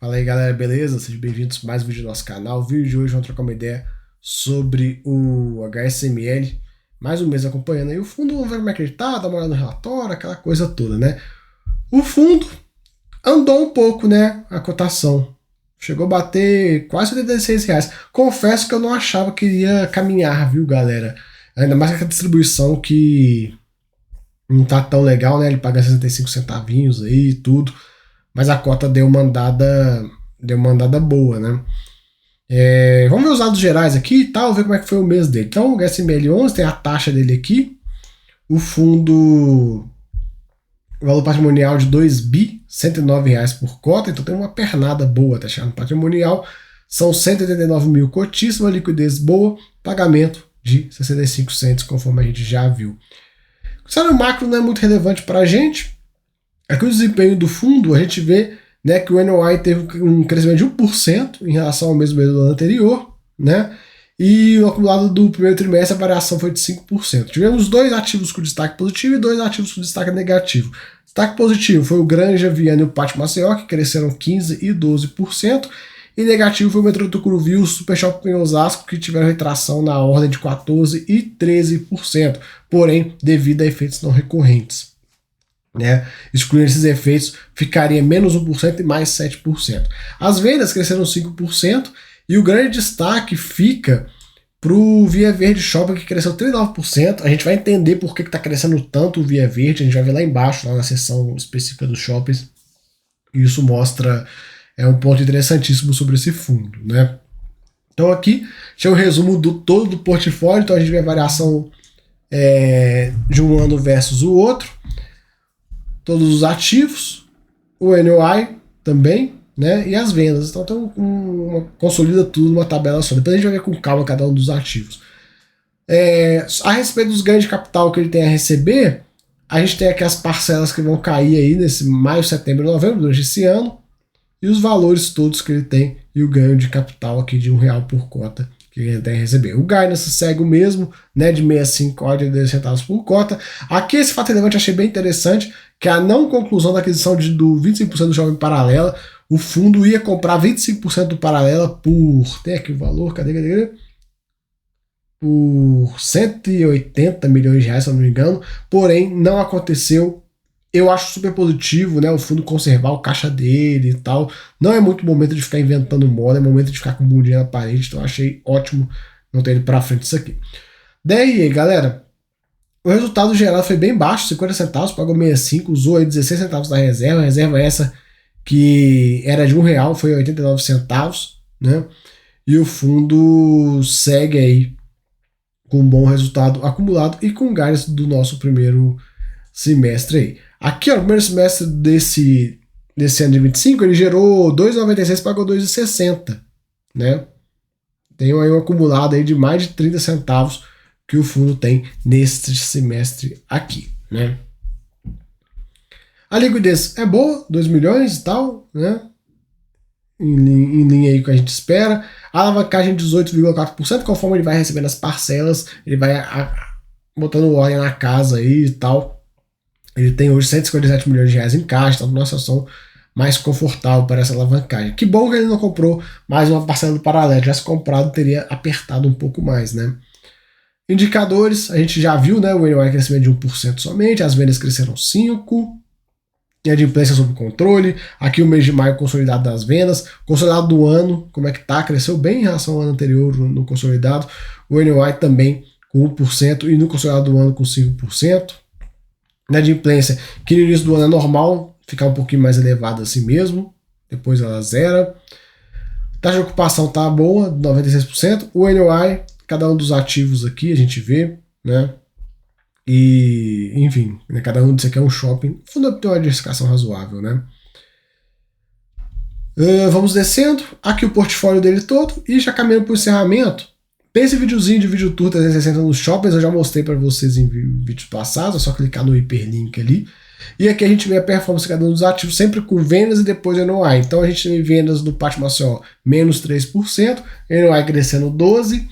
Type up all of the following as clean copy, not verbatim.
Fala aí galera, beleza? Sejam bem-vindos a mais um vídeo do nosso canal. O vídeo de hoje vamos trocar uma ideia sobre o HSML. Mais um mês acompanhando aí o fundo, vamos ver como é que ele tá, dar uma olhada no relatório, aquela coisa toda, né? O fundo andou um pouco, né? A cotação chegou a bater quase R$86. Confesso que eu não achava que iria caminhar, viu, galera? Ainda mais com a distribuição que não tá tão legal, né? Ele paga 65 centavinhos aí e tudo. Mas a cota deu uma andada boa, né? Vamos ver os dados gerais aqui e tal, ver como é que foi o mês dele. Então, o HSML11 tem a taxa dele aqui, o fundo, o valor patrimonial de R$2.109 por cota, então tem uma pernada boa até chegar no patrimonial. São 189 mil cotistas, uma liquidez boa, pagamento de 65 centos, conforme a gente já viu. O cenário macro não é muito relevante para a gente. Aqui o desempenho do fundo, a gente vê, né, que o NOI teve um crescimento de 1% em relação ao mesmo mês do ano anterior, né, e o acumulado do primeiro trimestre a variação foi de 5%. Tivemos dois ativos com destaque positivo e dois ativos com destaque negativo. Destaque positivo foi o Granja Viana e o Pátio Maceió, que cresceram 15% e 12%, e negativo foi o Metrô Tucuruvi e o Super Shopping Osasco, que tiveram retração na ordem de 14% e 13%, porém devido a efeitos não recorrentes. Né? Excluindo esses efeitos, ficaria menos 1% e mais 7%. As vendas cresceram 5% e o grande destaque fica para o Via Verde Shopping, que cresceu 39%. A gente vai entender por que está crescendo tanto o Via Verde, a gente vai ver lá embaixo, lá na seção específica dos shoppings, e isso mostra um ponto interessantíssimo sobre esse fundo. Né? Então aqui tinha o resumo todo do portfólio, então a gente vê a variação de um ano versus o outro. Todos os ativos, o NOI também, né, e as vendas. Então tem consolida tudo numa tabela só. Depois a gente vai ver com calma cada um dos ativos. A respeito dos ganhos de capital que ele tem a receber, a gente tem aqui as parcelas que vão cair aí nesse maio, setembro e novembro, durante esse ano, e os valores todos que ele tem e o ganho de capital aqui de R$1 por cota que ele tem a receber. O guidance segue o mesmo, né, de 65 a 82 centavos por cota. Aqui esse fato relevante eu achei bem interessante, que é a não conclusão da aquisição do 25% do Shopping Paralela. O fundo ia comprar 25% do Paralela por, tem aqui o valor, cadê? Por R$180 milhões, se eu não me engano, porém não aconteceu. Eu acho super positivo, né, o fundo conservar o caixa dele e tal. Não é muito momento de ficar inventando moda, é momento de ficar com o bundinha na parede, então eu achei ótimo não ter ido pra frente isso aqui. Daí, galera, o resultado geral foi bem baixo, 50 centavos, pagou 65, usou aí 16 centavos da reserva, a reserva essa que era de R$1, foi 89 centavos, né, e o fundo segue aí com um bom resultado acumulado e com gás do nosso primeiro semestre aí. Aqui, ó, no primeiro semestre desse ano de 25, ele gerou R$2,96, pagou R$2,60, né? Tem aí um acumulado aí de mais de 30 centavos que o fundo tem neste semestre aqui, né? A liquidez é boa, 2 milhões e tal, né? Em linha aí com o que a gente espera. A alavancagem de 18,4%, conforme ele vai recebendo as parcelas, ele vai botando ordem na casa aí e tal. Ele tem hoje R$157 milhões em caixa, então numa situação mais confortável para essa alavancagem. Que bom que ele não comprou mais uma parcela do Paralela, já se comprado teria apertado um pouco mais, né? Indicadores, a gente já viu, né, o NOI crescimento de 1% somente, as vendas cresceram 5%, e a adimplência sob controle, aqui o mês de maio consolidado das vendas, consolidado do ano, como é que tá? Cresceu bem em relação ao ano anterior no consolidado, o NOI também com 1% e no consolidado do ano com 5%. Na adimplência, que no início do ano é normal ficar um pouquinho mais elevada assim mesmo, depois ela zera. Taxa de ocupação tá boa, 96%. O NOI, cada um dos ativos aqui a gente vê, né? E, enfim, né, cada um disso aqui é um shopping. O fundo tem uma diversificação razoável, né? Vamos descendo. Aqui o portfólio dele todo e já caminhando para o encerramento. Esse videozinho de vídeo tour 360 nos shoppings eu já mostrei para vocês em vídeos passados, é só clicar no hiperlink ali. E aqui a gente vê a performance de cada um dos ativos, sempre com vendas e depois NOI. Então a gente tem vendas do Pátio Maceió menos 3%, NOI crescendo 12%,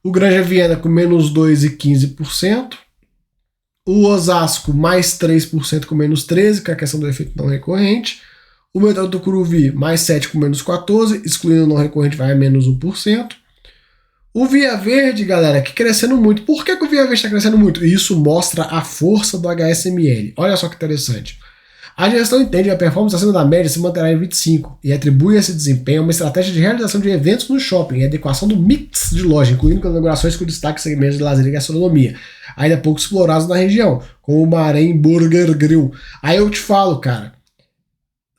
o Granja Viana com menos 2% e 15%, o Osasco mais 3% com menos 13%, que é a questão do efeito não recorrente, O mercado do Curuvi, mais 7 com menos 14, excluindo o não recorrente vai a menos 1%. O Via Verde, galera, que crescendo muito. Por que o Via Verde está crescendo muito? Isso mostra a força do HSML. Olha só que interessante. A gestão entende que a performance acima da média se manterá em 25 e atribui esse desempenho a uma estratégia de realização de eventos no shopping e adequação do mix de loja, incluindo inaugurações com destaque em segmentos de lazer e gastronomia, ainda pouco explorados na região, como o Bahrein Burger Grill. Aí eu te falo, cara,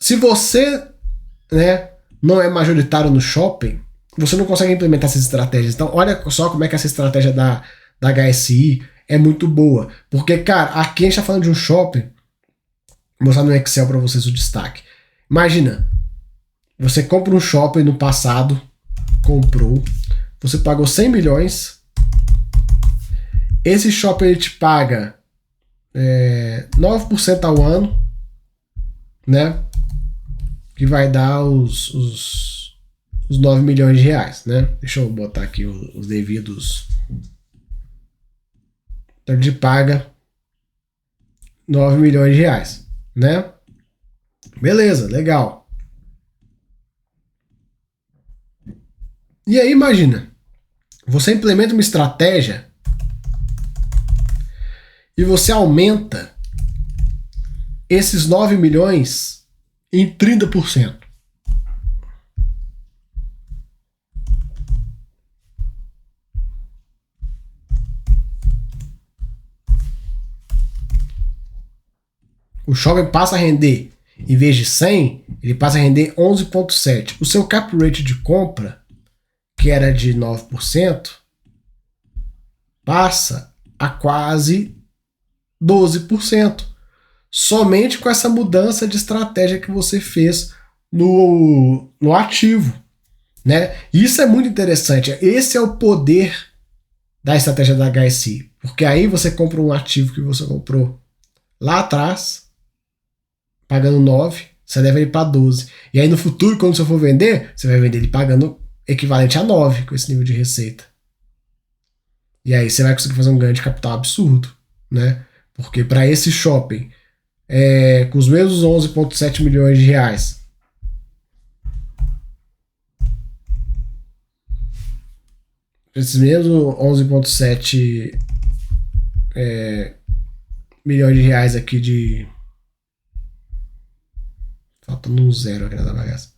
se você, né, não é majoritário no shopping, você não consegue implementar essas estratégias. Então, olha só como é que essa estratégia da HSI é muito boa. Porque, cara, aqui a gente está falando de um shopping. Vou mostrar no Excel para vocês o destaque. Imagina, você compra um shopping no passado, comprou, você pagou 100 milhões, esse shopping ele te paga 9% ao ano, né? Que vai dar os 9 milhões de reais, né? Deixa eu botar aqui os devidos. Então ele te paga 9 milhões de reais, né? Beleza, legal. E aí imagina, você implementa uma estratégia e você aumenta esses 9 milhões em 30%. O shopping passa a render, em vez de 100, ele passa a render 11,7. O seu cap rate de compra, que era de 9%, passa a quase 12%. Somente com essa mudança de estratégia que você fez no ativo, né? Isso é muito interessante. Esse é o poder da estratégia da HSI. Porque aí você compra um ativo que você comprou lá atrás, pagando 9, você leva ele para 12. E aí no futuro, quando você for vender, você vai vender ele pagando equivalente a 9 com esse nível de receita. E aí você vai conseguir fazer um ganho de capital absurdo, né? Porque para esse shopping, com os mesmos 11,7 milhões de reais, esses mesmos 11,7 milhões de reais aqui de... Faltando um zero aqui nessa bagaça.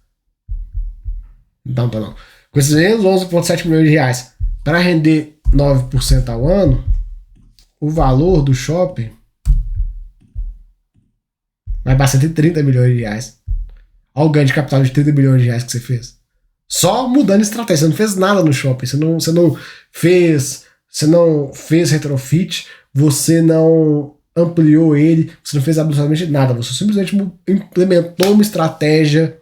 Não. Com esses mesmos 11,7 milhões de reais, para render 9% ao ano, o valor do shopping vai para 130 milhões de reais. Olha o ganho de capital de 30 milhões de reais que você fez. Só mudando estratégia. Você não fez nada no shopping. Você não fez retrofit. Você não ampliou ele. Você não fez absolutamente nada. Você simplesmente implementou uma estratégia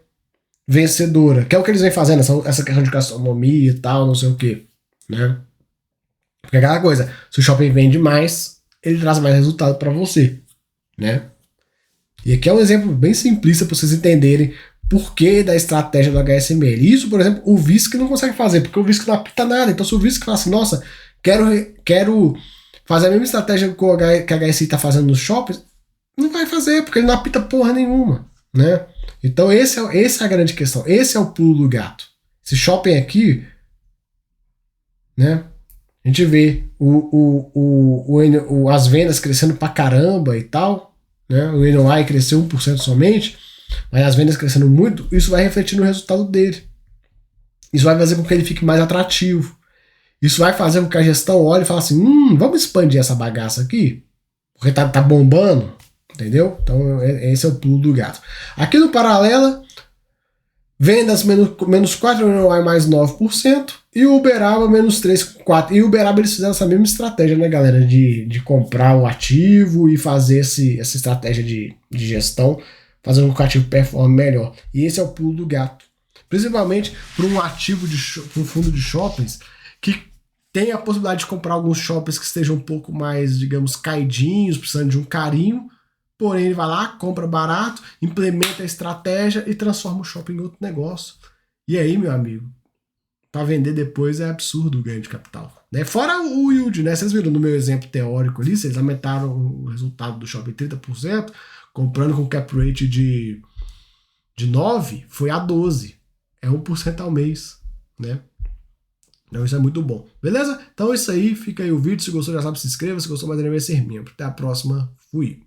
vencedora. Que é o que eles vêm fazendo. Essa questão de gastronomia e tal, não sei o que, né? Porque é aquela coisa. Se o shopping vende mais, ele traz mais resultado para você, né? E aqui é um exemplo bem simplista para vocês entenderem por que da estratégia do HSML. Isso, por exemplo, o VISC não consegue fazer, porque o VISC não apita nada. Então, se o VISC fala assim, nossa, quero fazer a mesma estratégia que a HSI está fazendo nos shoppings, não vai fazer, porque ele não apita porra nenhuma, né? Então, essa é a grande questão. Esse é o pulo do gato. Esse shopping aqui, né? A gente vê as vendas crescendo pra caramba e tal, né? O NOI cresceu 1% somente, mas as vendas crescendo muito, isso vai refletir no resultado dele. Isso vai fazer com que ele fique mais atrativo. Isso vai fazer com que a gestão olhe e fale assim, vamos expandir essa bagaça aqui, porque tá bombando, entendeu? Então esse é o pulo do gato. Aqui no Paralela, vendas menos 4, NOI mais 9%, e o Uberaba menos 3,4%. E o Uberaba eles fizeram essa mesma estratégia, né, galera? De comprar o ativo e fazer essa estratégia de gestão, fazendo com que o ativo performe melhor. E esse é o pulo do gato. Principalmente para um ativo, para um fundo de shoppings, que tem a possibilidade de comprar alguns shoppings que estejam um pouco mais, digamos, caidinhos, precisando de um carinho. Porém, ele vai lá, compra barato, implementa a estratégia e transforma o shopping em outro negócio. E aí, meu amigo, para vender depois é absurdo o ganho de capital, né? Fora o yield, né? Vocês viram no meu exemplo teórico ali, vocês aumentaram o resultado do shopping 30%, comprando com cap rate de De 9 foi a 12. É 1% ao mês, né? Então isso é muito bom. Beleza? Então é isso aí. Fica aí o vídeo. Se gostou, já sabe, se inscreva. Se gostou, mais ser membro. Até a próxima. Fui.